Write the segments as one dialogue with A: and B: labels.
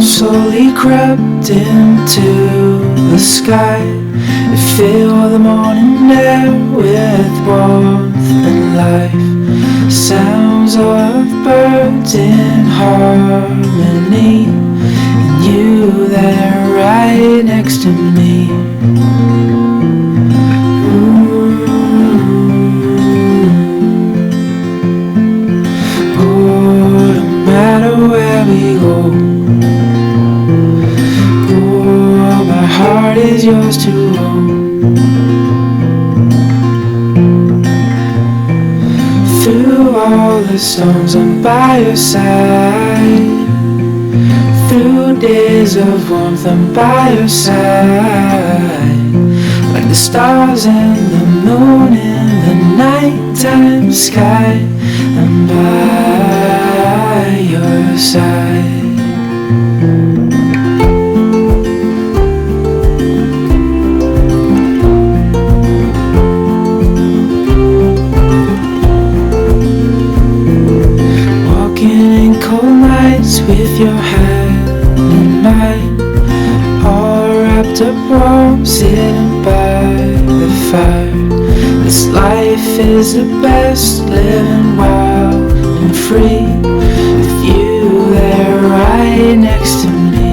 A: Slowly crept into the sky. It filled the morning air with warmth and life. Sounds of birds in harmony, and you there right next to me. Oh, no matter where we go, heart is yours to own. Through all the storms I'm by your side. Through days of warmth I'm by your side. Like the stars and the moon in the nighttime sky, I'm by your side. With your hand in mine, all wrapped up warm, sitting by the fire. This life is the best, living wild and free, with you there right next to me.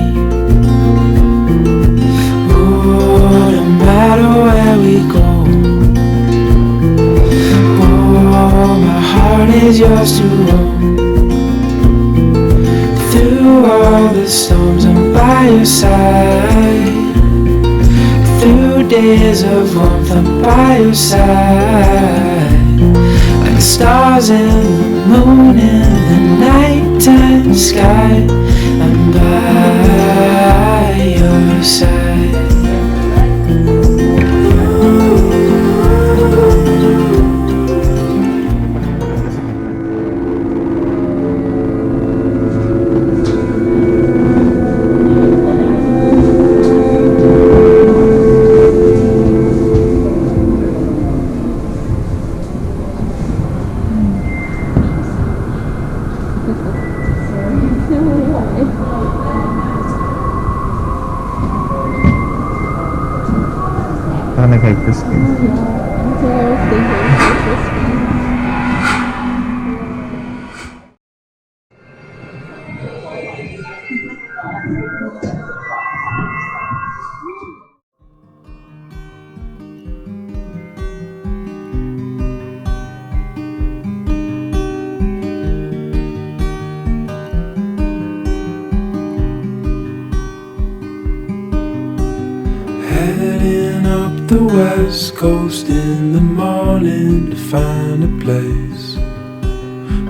A: Oh, no matter where we go, oh, my heart is yours to own. Through all the storms I'm by your side. Through days of warmth I'm by your side. Like the stars and the moon in the nighttime sky, I'm by your side.
B: Nag-high-test ka.
A: Heading up the west coast in the morning to find a place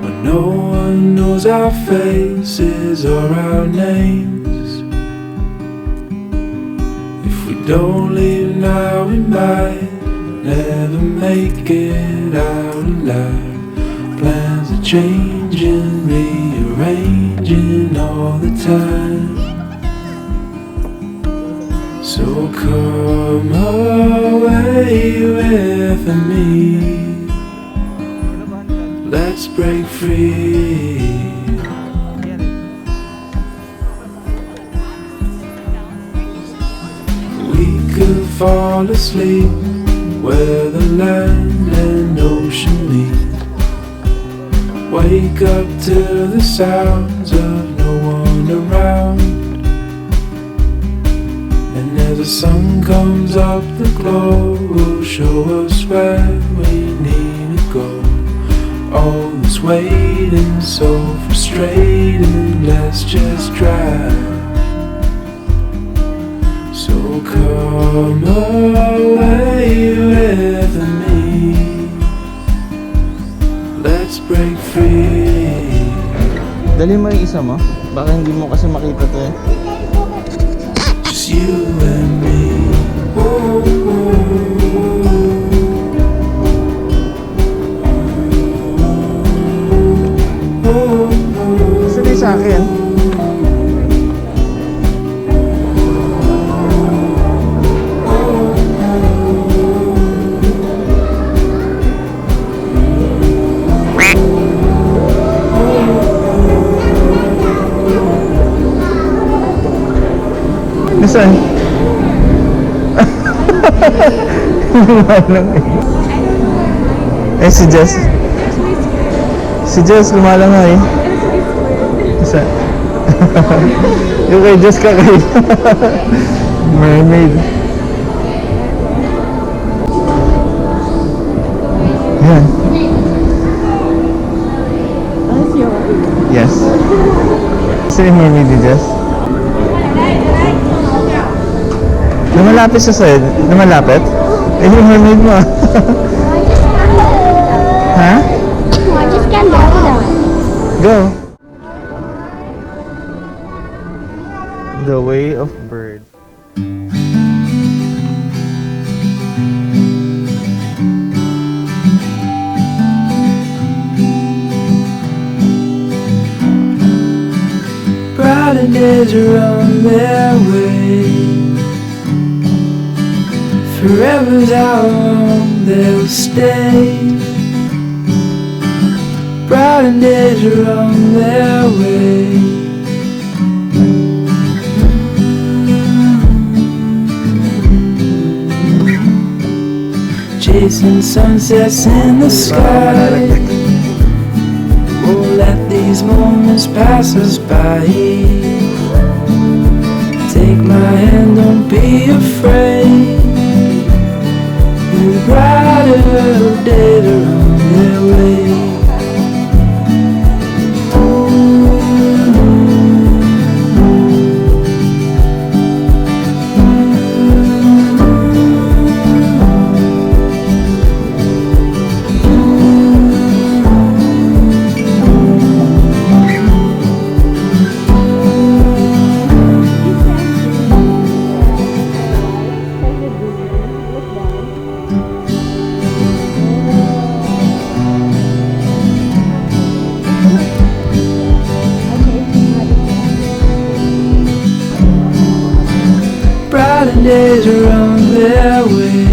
A: where no one knows our faces or our names. If we don't leave now, we might never make it out alive. Plans are changing, rearranging all the time. So come away with me, let's break free. We could fall asleep where the land and ocean meet. Wake up to the sounds of no one around. And as the sun comes up, the glow will show us where we need to go. All this waiting, so frustrating, let's just drive. So come away with me, let's break free.
B: Dali mo yung isa mo, baka hindi mo kasi makita to eh.
A: You and me. Oh, oh, oh.
B: Saan? Lumalang eh. Eh, si Jess. Si Jess, lumalang nga eh. Saan? Yung kay Jess ka kay mermaid. Yan. Yes. Saan yung mermaid ni Jess? Lumalapit siya sa'yo. Lumalapit? Eh, yung mermaid mo. Ha?
C: I just can't go down.
B: Go. The way of bird.
A: Brighter days are on their way. Forever's how long they'll stay. Brighter days are on their way. Chasing sunsets in the sky. Won't let these moments pass us by. Take my hand, don't be afraid. The brighter days are on their way. Brighter days are on their way.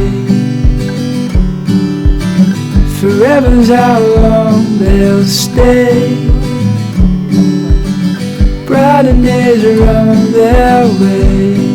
A: Forever's how long they'll stay. Brighter days are on their way.